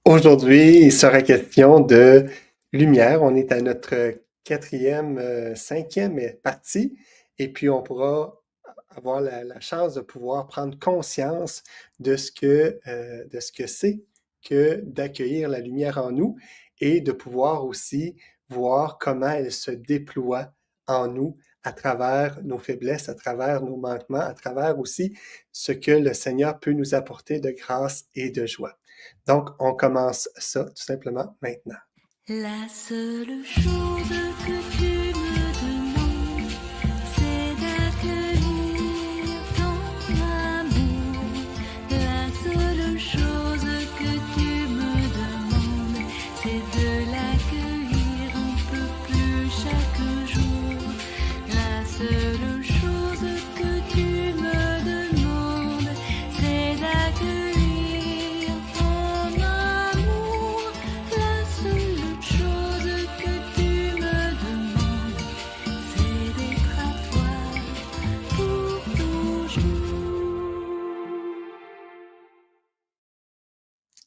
Aujourd'hui, il sera question de lumière. On est à notre quatrième, cinquième partie, et puis on pourra avoir la chance de pouvoir prendre conscience de ce que c'est que d'accueillir la lumière en nous et de pouvoir aussi voir comment elle se déploie en nous à travers nos faiblesses, à travers nos manquements, à travers aussi ce que le Seigneur peut nous apporter de grâce et de joie. Donc, on commence ça tout simplement maintenant. La seule chose que tu me demandes, c'est d'accueillir ton amour. La seule chose que tu me demandes, c'est de l'accueillir un peu plus chaque jour. La seule chose que tu me demandes, c'est d'accueillir ton amour. La seule chose que tu me demandes, c'est d'être à toi pour toujours.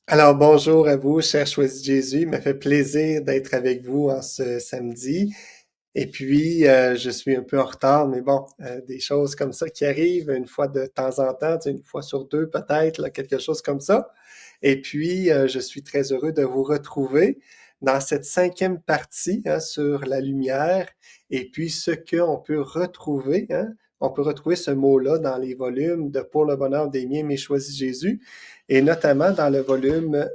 Alors, bonjour à vous, chers choisis de Jésus. Il me fait plaisir d'être avec vous en ce samedi. Et puis, je suis un peu en retard, mais bon, des choses comme ça qui arrivent une fois de temps en temps, une fois sur deux peut-être, là, quelque chose comme ça. Et puis, je suis très heureux de vous retrouver dans cette cinquième partie sur la lumière et puis ce qu'on peut retrouver. On peut retrouver ce mot-là dans les volumes de Pour le bonheur des miens, mais choisis Jésus, et notamment dans le volume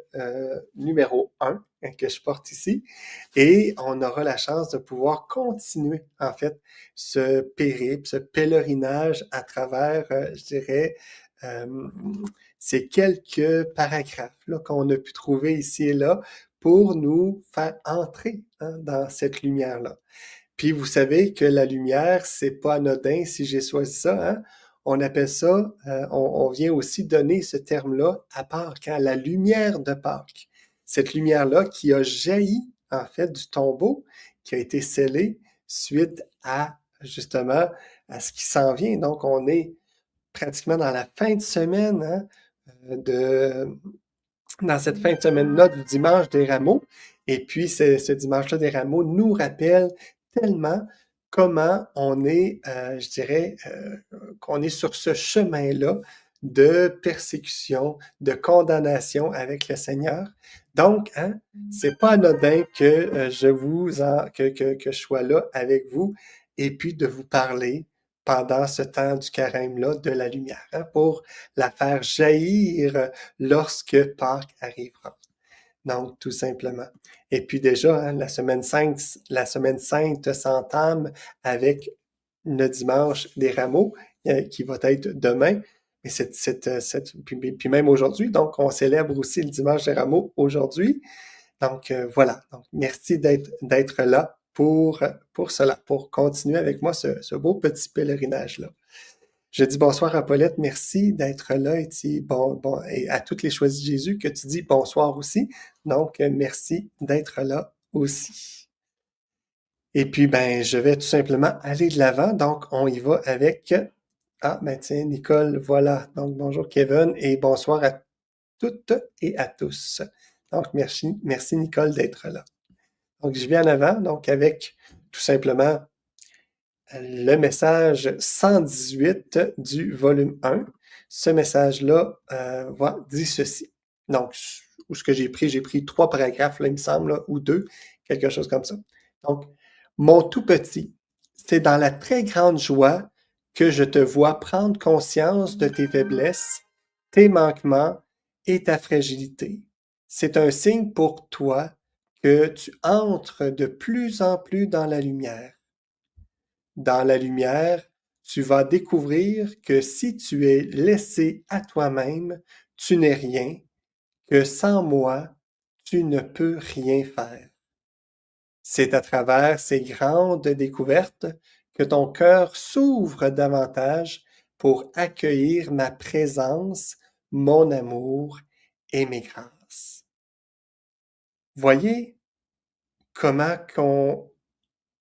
numéro 1 que je porte ici. Et on aura la chance de pouvoir continuer, en fait, ce périple, ce pèlerinage à travers, je dirais, euh, ces quelques paragraphes là, qu'on a pu trouver ici et là pour nous faire entrer dans cette lumière-là. Puis vous savez que la lumière, c'est pas anodin si j'ai choisi ça. On appelle ça, on vient aussi donner ce terme-là à Pâques, la lumière de Pâques. Cette lumière-là qui a jailli, en fait, du tombeau, qui a été scellé suite à, justement, à ce qui s'en vient. Donc, on est pratiquement dans la fin de semaine, dans cette fin de semaine-là du dimanche des rameaux. Et puis, ce dimanche-là des rameaux nous rappelle tellement comment on est, je dirais, qu'on est sur ce chemin-là de persécution, de condamnation avec le Seigneur. Donc, c'est pas anodin que que je sois là avec vous et puis de vous parler pendant ce temps du carême-là de la lumière, pour la faire jaillir lorsque Pâques arrivera. Donc, tout simplement. Et puis déjà, la semaine sainte s'entame avec le dimanche des rameaux, qui va être demain. Et puis même aujourd'hui, donc on célèbre aussi le dimanche des rameaux aujourd'hui. Donc voilà, donc merci d'être là pour cela, pour continuer avec moi ce beau petit pèlerinage-là. Je dis bonsoir à Paulette, merci d'être là et à toutes les choisis de Jésus que tu dis bonsoir aussi. Donc, merci d'être là aussi. Et puis, ben, je vais tout simplement aller de l'avant. Donc, on y va avec... Ah, ben tiens, Nicole, voilà. Donc, bonjour Kevin et bonsoir à toutes et à tous. Donc, merci Nicole d'être là. Donc, je vais en avant, donc avec tout simplement le message 118 du volume 1. Ce message-là dit ceci. Donc, où ce que j'ai pris 3 paragraphes, là, il me semble, là, ou 2, quelque chose comme ça. Donc, mon tout petit, c'est dans la très grande joie que je te vois prendre conscience de tes faiblesses, tes manquements et ta fragilité. C'est un signe pour toi que tu entres de plus en plus dans la lumière. Dans la lumière, tu vas découvrir que si tu es laissé à toi-même, tu n'es rien, que sans moi, tu ne peux rien faire. C'est à travers ces grandes découvertes que ton cœur s'ouvre davantage pour accueillir ma présence, mon amour et mes grâces. Voyez comment qu'on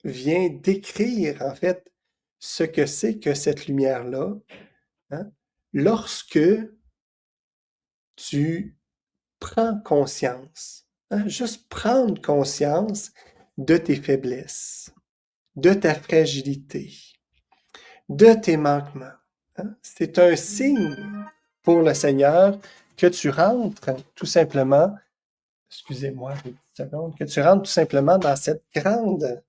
vient décrire en fait ce que c'est que cette lumière-là, hein, lorsque tu prends conscience, hein, juste prendre conscience de tes faiblesses, de ta fragilité, de tes manquements. Hein. C'est un signe pour le Seigneur que tu rentres tout simplement, excusez-moi une petite seconde, que tu rentres tout simplement dans cette grande,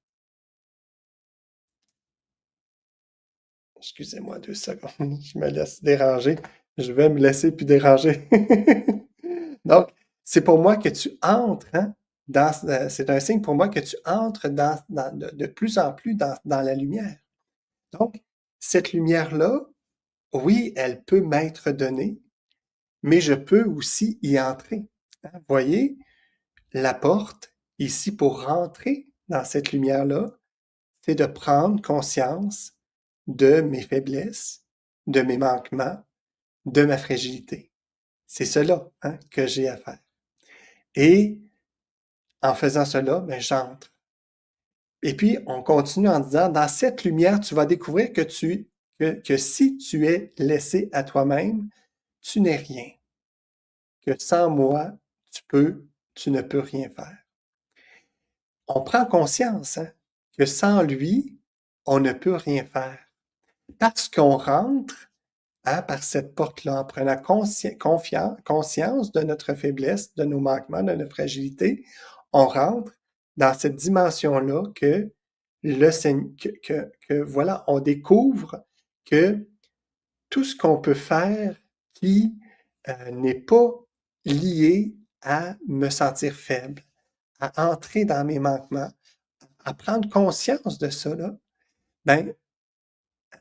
excusez-moi 2 secondes, je me laisse déranger, je vais me laisser plus déranger. Donc, c'est pour moi que tu entres, hein, c'est un signe pour moi que tu entres de plus en plus dans la lumière. Donc, cette lumière-là, oui, elle peut m'être donnée, mais je peux aussi y entrer. Hein. Voyez, la porte, ici, pour rentrer dans cette lumière-là, c'est de prendre conscience de mes faiblesses, de mes manquements, de ma fragilité. C'est cela, hein, que j'ai à faire. Et en faisant cela, ben, j'entre. Et puis, on continue en disant, dans cette lumière, tu vas découvrir que si tu es laissé à toi-même, tu n'es rien. Que sans moi, tu ne peux rien faire. On prend conscience, hein, que sans lui, on ne peut rien faire. Parce qu'on rentre, hein, par cette porte-là, en prenant conscience de notre faiblesse, de nos manquements, de notre fragilité, on rentre dans cette dimension-là que voilà, on découvre que tout ce qu'on peut faire qui n'est pas lié à me sentir faible, à entrer dans mes manquements, à prendre conscience de ça, là, ben,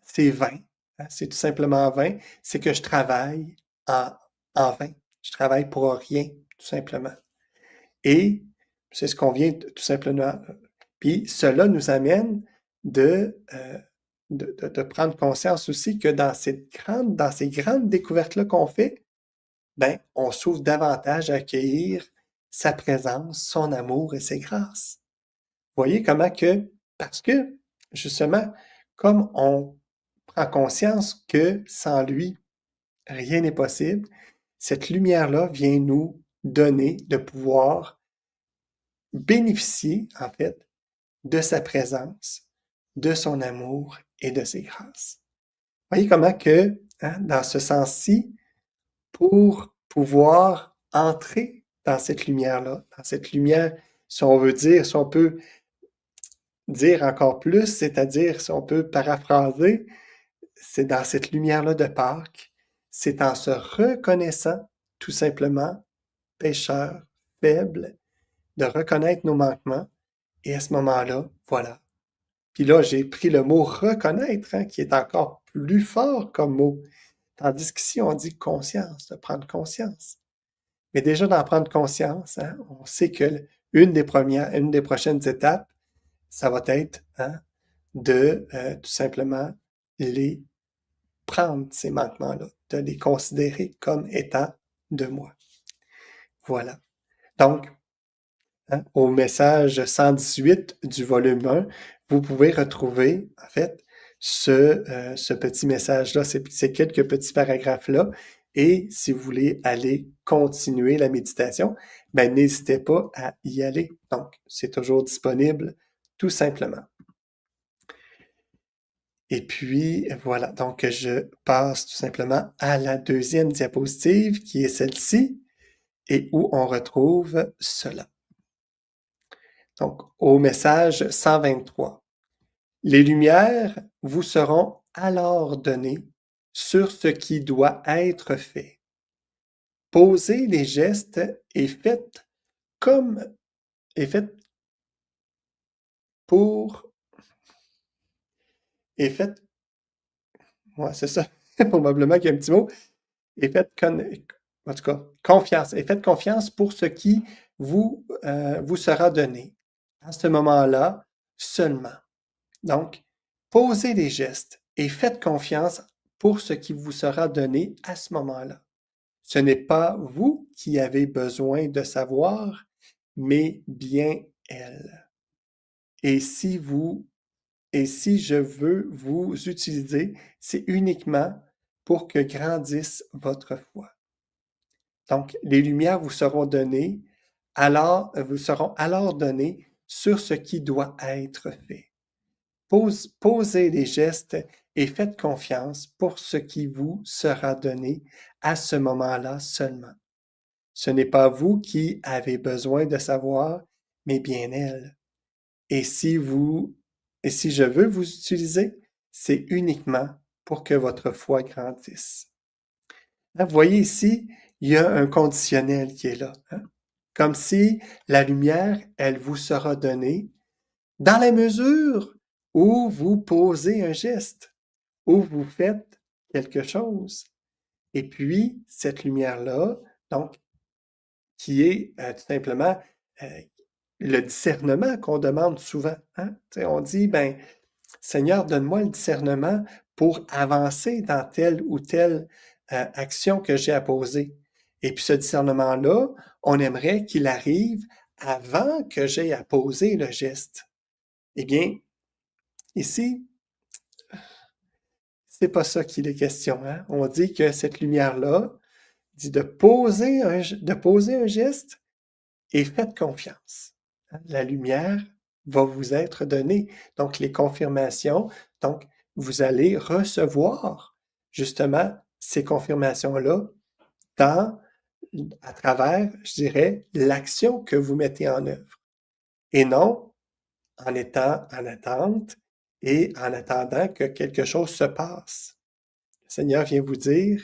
c'est vain. Hein, c'est tout simplement vain. C'est que je travaille en, en vain. Je travaille pour rien, tout simplement. Et c'est ce qu'on vient tout simplement. Puis cela nous amène de prendre conscience aussi que dans ces grandes découvertes-là qu'on fait, ben, on s'ouvre davantage à accueillir sa présence, son amour et ses grâces. Voyez comment que, parce que, justement, comme on prend conscience que sans lui, rien n'est possible, cette lumière-là vient nous donner de pouvoir bénéficier, en fait, de sa présence, de son amour et de ses grâces. Voyez comment que, hein, dans ce sens-ci, pour pouvoir entrer dans cette lumière-là, dans cette lumière, si on veut dire, si on peut dire encore plus, c'est-à-dire, si on peut paraphraser, c'est dans cette lumière-là de Pâques, c'est en se reconnaissant tout simplement pécheur, faible, de reconnaître nos manquements, et à ce moment-là, voilà. Puis là, j'ai pris le mot reconnaître, hein, qui est encore plus fort comme mot. Tandis qu'ici, on dit conscience, de prendre conscience. Mais déjà d'en prendre conscience, hein, on sait que une des prochaines étapes, ça va être, hein, de tout simplement les prendre, ces manquements-là, de les considérer comme étant de moi. Voilà. Donc, hein, au message 118 du volume 1, vous pouvez retrouver, en fait, ce petit message-là, ces quelques petits paragraphes-là. Et si vous voulez aller continuer la méditation, ben, n'hésitez pas à y aller. Donc, c'est toujours disponible, tout simplement. Et puis, voilà. Donc, je passe tout simplement à la deuxième diapositive, qui est celle-ci, et où on retrouve cela. Donc, au message 123. Les lumières vous seront alors données sur ce qui doit être fait. Posez les gestes et faites pour, et faites, ouais, c'est ça, probablement qu'il y a un petit mot, et faites, en tout cas, confiance, et faites confiance pour ce qui vous sera donné. À ce moment-là, seulement. Donc, posez les gestes et faites confiance pour ce qui vous sera donné à ce moment-là. Ce n'est pas vous qui avez besoin de savoir, mais bien elle. Et si je veux vous utiliser, c'est uniquement pour que grandisse votre foi. Donc, les lumières vous seront données, vous seront alors données sur ce qui doit être fait. Posez les gestes et faites confiance pour ce qui vous sera donné à ce moment-là seulement. Ce n'est pas vous qui avez besoin de savoir, mais bien elle. Et si je veux vous utiliser, c'est uniquement pour que votre foi grandisse. Là, vous voyez ici, il y a un conditionnel qui est là, hein? Comme si la lumière, elle vous sera donnée dans la mesure où vous posez un geste, où vous faites quelque chose. Et puis, cette lumière-là, donc, qui est tout simplement le discernement qu'on demande souvent, hein? On dit, ben, Seigneur, donne-moi le discernement pour avancer dans telle ou telle action que j'ai à poser. Et puis ce discernement-là, on aimerait qu'il arrive avant que j'aie à poser le geste. Eh bien, ici, c'est pas ça qu'il est question, hein? On dit que cette lumière-là dit de poser un geste et faites confiance. La lumière va vous être donnée. Donc, les confirmations, donc, vous allez recevoir justement ces confirmations-là à travers, je dirais, l'action que vous mettez en œuvre. Et non en étant en attente et en attendant que quelque chose se passe. Le Seigneur vient vous dire,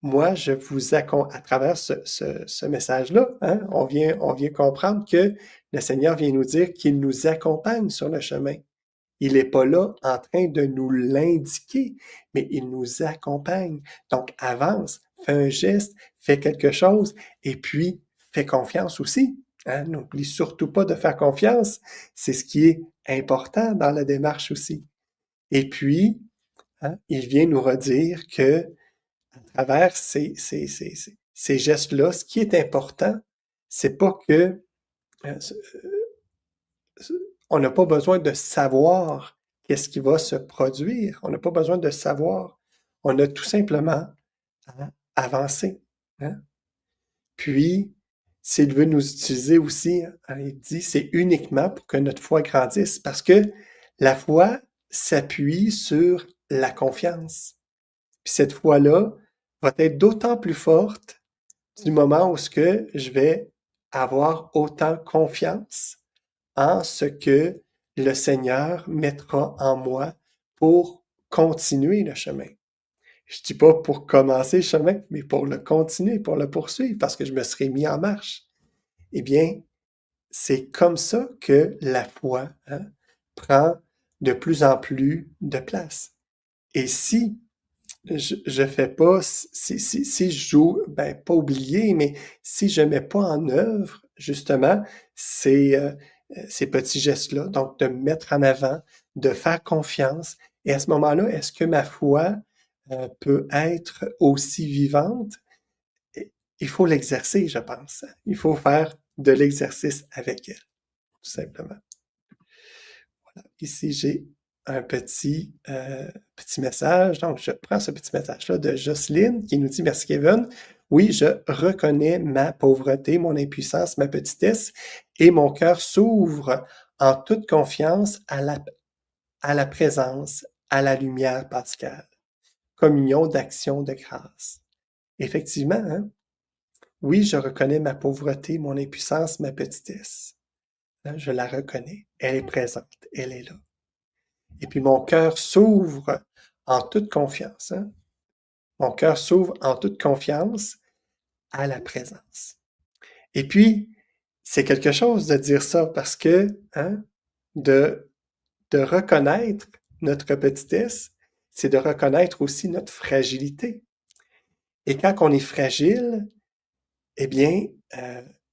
moi, je vous accompagne à travers ce message-là, hein, on vient comprendre que le Seigneur vient nous dire qu'il nous accompagne sur le chemin. Il n'est pas là en train de nous l'indiquer, mais il nous accompagne. Donc, avance, fais un geste, fais quelque chose, et puis fais confiance aussi. Hein? N'oublie surtout pas de faire confiance. C'est ce qui est important dans la démarche aussi. Et puis, hein, il vient nous redire que à travers ces gestes-là, ce qui est important, c'est pas que on n'a pas besoin de savoir qu'est-ce qui va se produire. On n'a pas besoin de savoir. On a tout simplement à avancer. Hein? Puis, s'il veut nous utiliser aussi, hein, il dit, c'est uniquement pour que notre foi grandisse, parce que la foi s'appuie sur la confiance. Puis cette foi-là va être d'autant plus forte du moment où ce que je vais avoir autant confiance en ce que le Seigneur mettra en moi pour continuer le chemin. Je dis pas pour commencer le chemin, mais pour le continuer, pour le poursuivre, parce que je me serai mis en marche. Eh bien, c'est comme ça que la foi, hein, prend de plus en plus de place. Et si je fais pas, si je joue, ben, pas oublier, mais si je mets pas en œuvre, justement, ces petits gestes-là, donc de me mettre en avant, de faire confiance, et à ce moment-là, est-ce que ma foi peut être aussi vivante? Il faut l'exercer, je pense. Il faut faire de l'exercice avec elle, tout simplement. Voilà. Ici, j'ai un petit message. Donc, je prends ce petit message-là de Jocelyne qui nous dit « Merci Kevin. Oui, je reconnais ma pauvreté, mon impuissance, ma petitesse et mon cœur s'ouvre en toute confiance à la présence, à la lumière pascale. Communion d'action de grâce. » Effectivement, hein? Oui, je reconnais ma pauvreté, mon impuissance, ma petitesse. Hein, je la reconnais. Elle est présente. Elle est là. Et puis mon cœur s'ouvre en toute confiance. Hein? Mon cœur s'ouvre en toute confiance à la présence. Et puis, c'est quelque chose de dire ça parce que, hein, de reconnaître notre petitesse, c'est de reconnaître aussi notre fragilité. Et quand on est fragile, eh bien,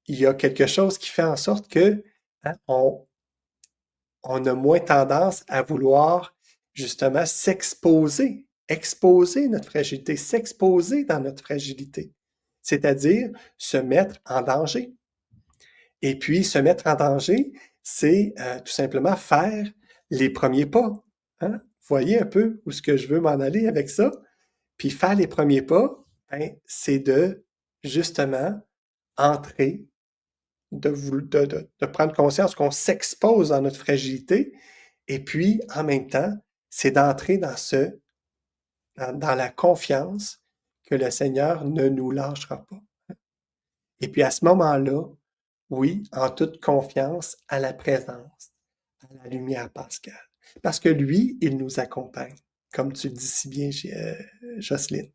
il y a quelque chose qui fait en sorte que hein, on a moins tendance à vouloir justement exposer notre fragilité, s'exposer dans notre fragilité, c'est-à-dire se mettre en danger. Et puis, se mettre en danger, c'est tout simplement faire les premiers pas. Hein? Vous voyez un peu où est-ce que je veux m'en aller avec ça? Puis faire les premiers pas, ben, c'est de justement entrer, de prendre conscience qu'on s'expose dans notre fragilité, et puis en même temps, c'est d'entrer dans la confiance que le Seigneur ne nous lâchera pas. Et puis à ce moment-là, oui, en toute confiance à la présence, à la lumière pascale. Parce que lui, il nous accompagne, comme tu le dis si bien, Jocelyne.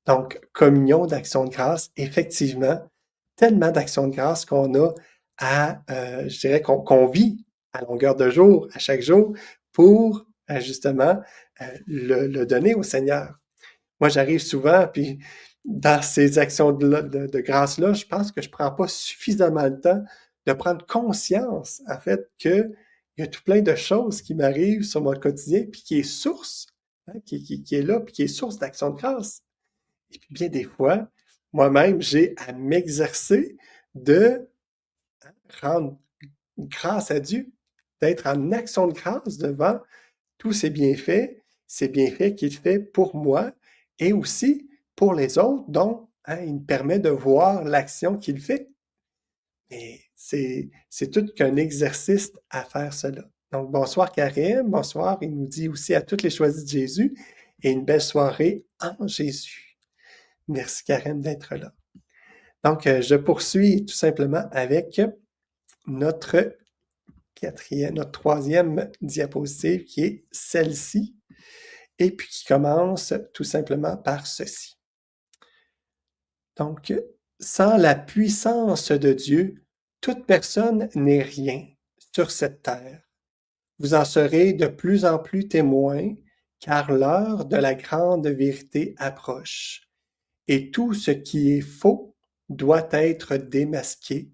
Donc, communion d'action de grâce, effectivement, tellement d'actions de grâce qu'on a je dirais qu'on vit à longueur de jour, à chaque jour, pour justement le donner au Seigneur. Moi, j'arrive souvent, puis dans ces actions de grâce-là, je pense que je prends pas suffisamment le temps de prendre conscience, en fait, que il y a tout plein de choses qui m'arrivent sur mon quotidien, puis qui est source, qui est là, puis qui est source d'action de grâce. Et puis bien des fois, moi-même, j'ai à m'exercer de rendre grâce à Dieu, d'être en action de grâce devant tous ces bienfaits qu'il fait pour moi et aussi pour les autres, dont il me permet de voir l'action qu'il fait. Et c'est tout qu'un exercice à faire cela. Donc, bonsoir Karim, bonsoir. Il nous dit aussi à toutes les choisis de Jésus et une belle soirée en Jésus. Merci Karim d'être là. Donc, je poursuis tout simplement avec notre troisième diapositive qui est celle-ci et puis qui commence tout simplement par ceci. Donc, sans la puissance de Dieu, toute personne n'est rien sur cette terre. Vous en serez de plus en plus témoins, car l'heure de la grande vérité approche, et tout ce qui est faux doit être démasqué,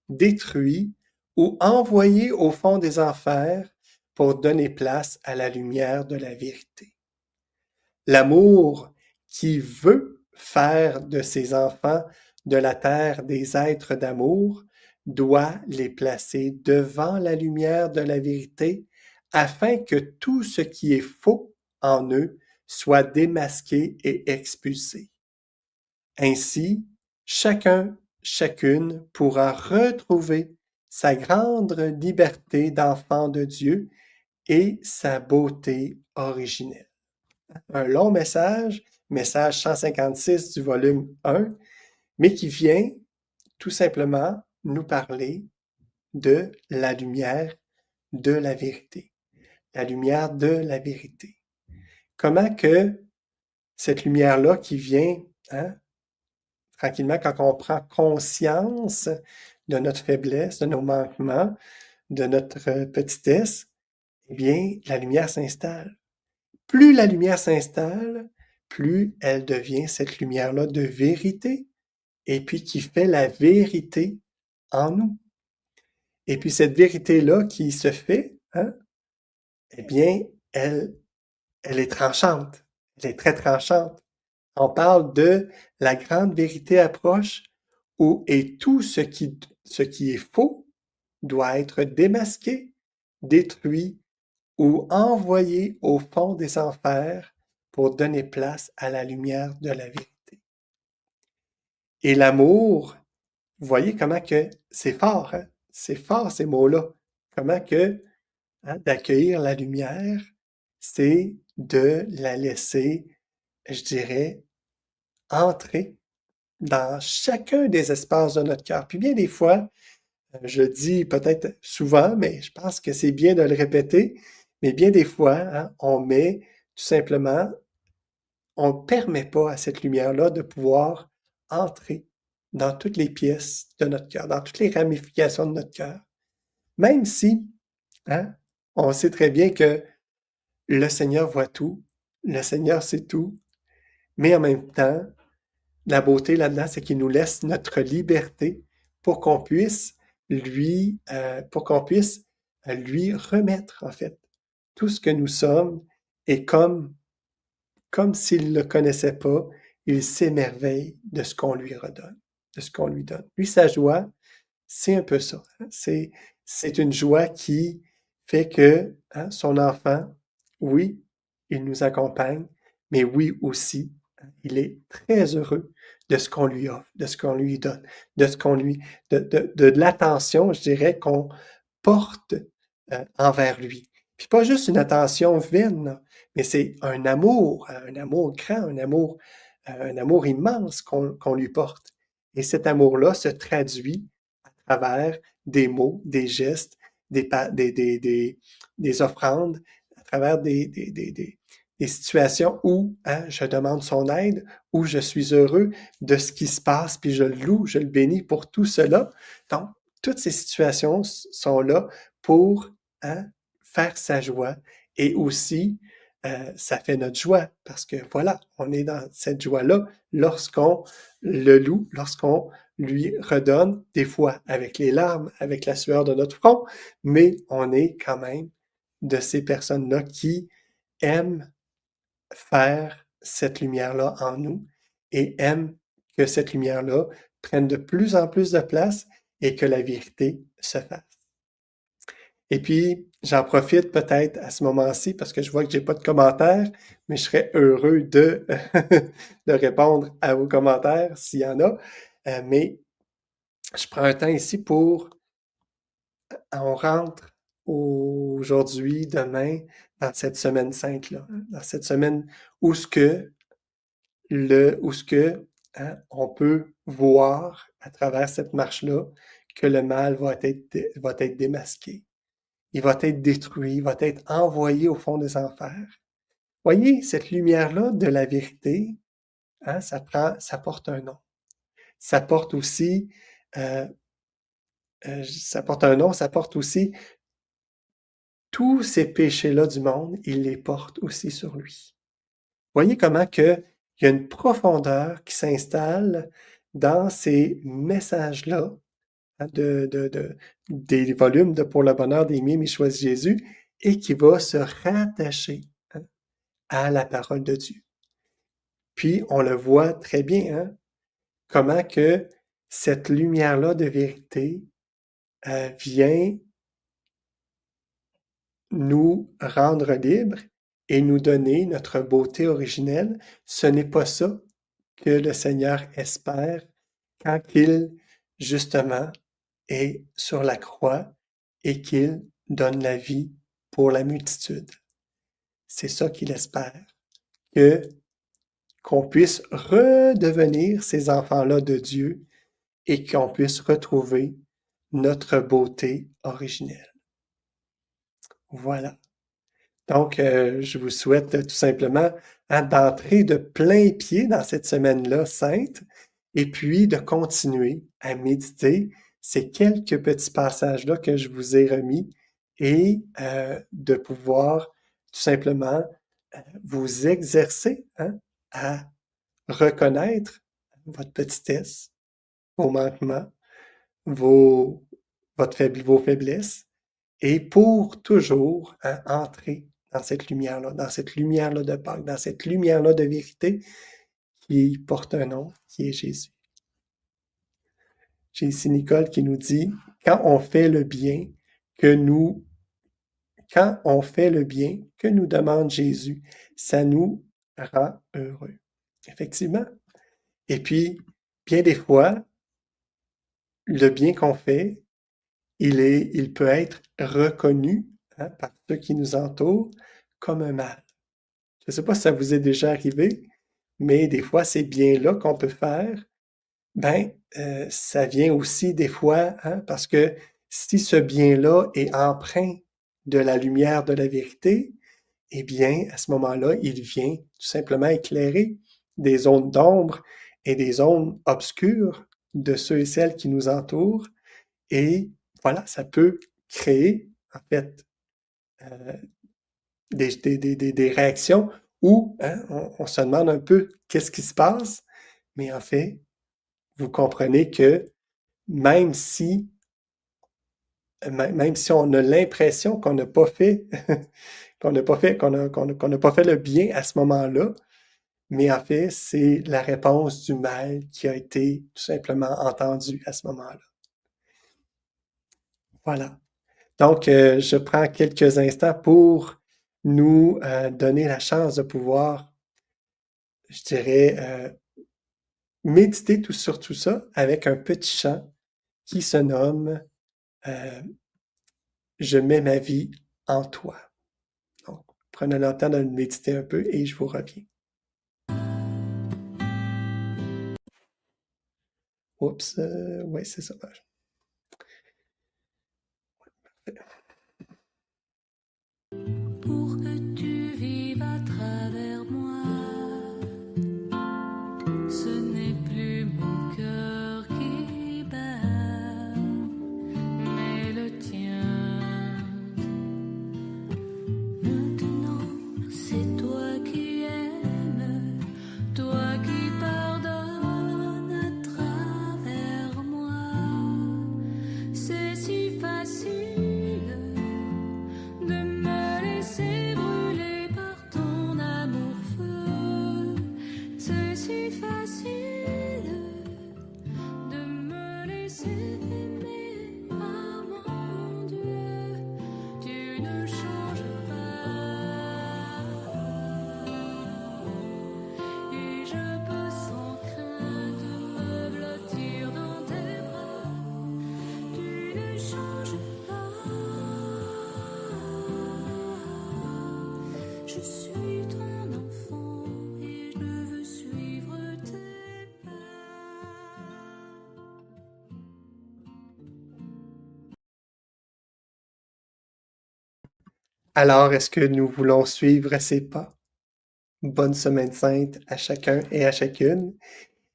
détruit ou envoyé au fond des enfers pour donner place à la lumière de la vérité. L'amour qui veut faire de ses enfants de la terre des êtres d'amour doit les placer devant la lumière de la vérité afin que tout ce qui est faux en eux soit démasqué et expulsé. Ainsi, chacune pourra retrouver sa grande liberté d'enfant de Dieu et sa beauté originelle. Un long message 156 du volume 1, mais qui vient tout simplement nous parler de la lumière de la vérité. La lumière de la vérité. Comment que cette lumière-là qui vient, tranquillement, quand on prend conscience de notre faiblesse, de nos manquements, de notre petitesse, eh bien, la lumière s'installe. Plus la lumière s'installe, plus elle devient cette lumière-là de vérité, et puis qui fait la vérité en nous. Et puis cette vérité-là qui se fait, eh bien, elle est tranchante. Elle est très tranchante. On parle de la grande vérité approche et tout ce qui est faux doit être démasqué, détruit ou envoyé au fond des enfers pour donner place à la lumière de la vérité. Et l'amour, vous voyez comment que c'est fort, c'est fort ces mots-là. Comment que d'accueillir la lumière, c'est de la laisser, je dirais, entrer dans chacun des espaces de notre cœur. Puis bien des fois, je le dis peut-être souvent, mais je pense que c'est bien de le répéter, mais bien des fois, on met tout simplement, on ne permet pas à cette lumière-là de pouvoir entrer dans toutes les pièces de notre cœur, dans toutes les ramifications de notre cœur. Même si, on sait très bien que le Seigneur voit tout, le Seigneur sait tout, mais en même temps, la beauté là-dedans, c'est qu'il nous laisse notre liberté pour qu'on puisse lui remettre, en fait, tout ce que nous sommes et comme s'il ne le connaissait pas, il s'émerveille de ce qu'on lui redonne, de ce qu'on lui donne. Lui, sa joie, c'est un peu ça. C'est une joie qui fait que son enfant, oui, il nous accompagne, mais oui aussi, il est très heureux de ce qu'on lui offre, de ce qu'on lui donne, de ce qu'on lui, de l'attention, je dirais, qu'on porte envers lui. Puis pas juste une attention vaine, là, mais c'est un amour grand, un amour immense qu'on lui porte. Et cet amour-là se traduit à travers des mots, des gestes, des offrandes, à travers des situations où je demande son aide, où je suis heureux de ce qui se passe, puis je le loue, je le bénis pour tout cela. Donc, toutes ces situations sont là pour faire sa joie et aussi, ça fait notre joie parce que voilà, on est dans cette joie-là lorsqu'on le loue, lorsqu'on lui redonne, des fois avec les larmes, avec la sueur de notre front, mais on est quand même de ces personnes-là qui aiment faire cette lumière-là en nous et aiment que cette lumière-là prenne de plus en plus de place et que la vérité se fasse. Et puis, j'en profite peut-être à ce moment-ci parce que je vois que j'ai pas de commentaires, mais je serais heureux de, de répondre à vos commentaires s'il y en a. Mais je prends un temps ici pour, on rentre aujourd'hui, demain, dans cette semaine sainte-là, dans cette semaine où ce que on peut voir à travers cette marche-là que le mal va être démasqué. Il va être détruit, il va être envoyé au fond des enfers. Voyez, cette lumière-là de la vérité, ça porte un nom. Ça porte aussi, ça porte un nom, ça porte aussi tous ces péchés-là du monde, il les porte aussi sur lui. Voyez comment que il y a une profondeur qui s'installe dans ces messages-là des volumes de Pour le bonheur des mimes et choisis Jésus et qui va se rattacher à la parole de Dieu. Puis on le voit très bien, comment que cette lumière-là de vérité vient nous rendre libres et nous donner notre beauté originelle. Ce n'est pas ça que le Seigneur espère quand il, justement, est sur la croix et qu'il donne la vie pour la multitude. C'est ça qu'il espère, qu'on puisse redevenir ces enfants-là de Dieu et qu'on puisse retrouver notre beauté originelle. Voilà. Donc, je vous souhaite tout simplement d'entrer de plein pied dans cette semaine-là sainte et puis de continuer à méditer ces quelques petits passages-là que je vous ai remis et de pouvoir tout simplement vous exercer à reconnaître votre petitesse, vos manquements, vos faiblesses et pour toujours entrer dans cette lumière-là de Pâques, dans cette lumière-là de vérité qui porte un nom, qui est Jésus. J'ai ici Nicole qui nous dit, quand on fait le bien que nous demande Jésus, ça nous rend heureux. Effectivement. Et puis, bien des fois, le bien qu'on fait, il peut être reconnu par ceux qui nous entourent comme un mal. Je ne sais pas si ça vous est déjà arrivé, mais des fois, ces biens-là qu'on peut faire, ça vient aussi des fois, parce que si ce bien-là est empreint de la lumière de la vérité, eh bien, à ce moment-là, il vient tout simplement éclairer des zones d'ombre et des zones obscures de ceux et celles qui nous entourent. Et voilà, ça peut créer, en fait, des réactions où on se demande un peu qu'est-ce qui se passe, mais en fait, vous comprenez que même si, même si on a l'impression qu'on n'a pas fait, qu'on n'a pas fait le bien à ce moment-là, mais en fait, c'est la réponse du mal qui a été tout simplement entendue à ce moment-là. Voilà. Donc, je prends quelques instants pour nous donner la chance de pouvoir, je dirais, méditer sur tout ça avec un petit chant qui se nomme Je mets ma vie en toi. Donc, prenez le temps de le méditer un peu et je vous reviens. Oups, ouais, c'est ça. Pour que tu vives à travers moi, ce n'est plus mon cœur qui bat, mais le tien. Maintenant, c'est toi qui aimes, toi qui pardonnes à travers moi. C'est si facile de me laisser brûler par ton amour-feu. C'est si facile de me laisser aimer par mon Dieu. Tu ne changes pas et je peux sans crainte me blottir dans tes bras. Tu ne changes pas. Je suis ton enfant et je veux suivre tes pas. Alors, est-ce que nous voulons suivre ces pas? Bonne semaine sainte à chacun et à chacune.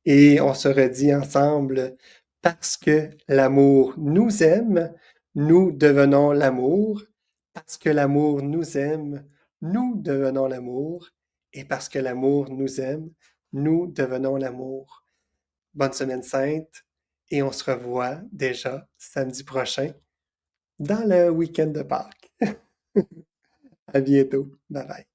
Et on se redit ensemble, parce que l'amour nous aime, nous devenons l'amour. Parce que l'amour nous aime, nous devenons l'amour. Et parce que l'amour nous aime, nous devenons l'amour. Bonne semaine sainte. Et on se revoit déjà samedi prochain dans le week-end de Pâques. À bientôt. Bye bye.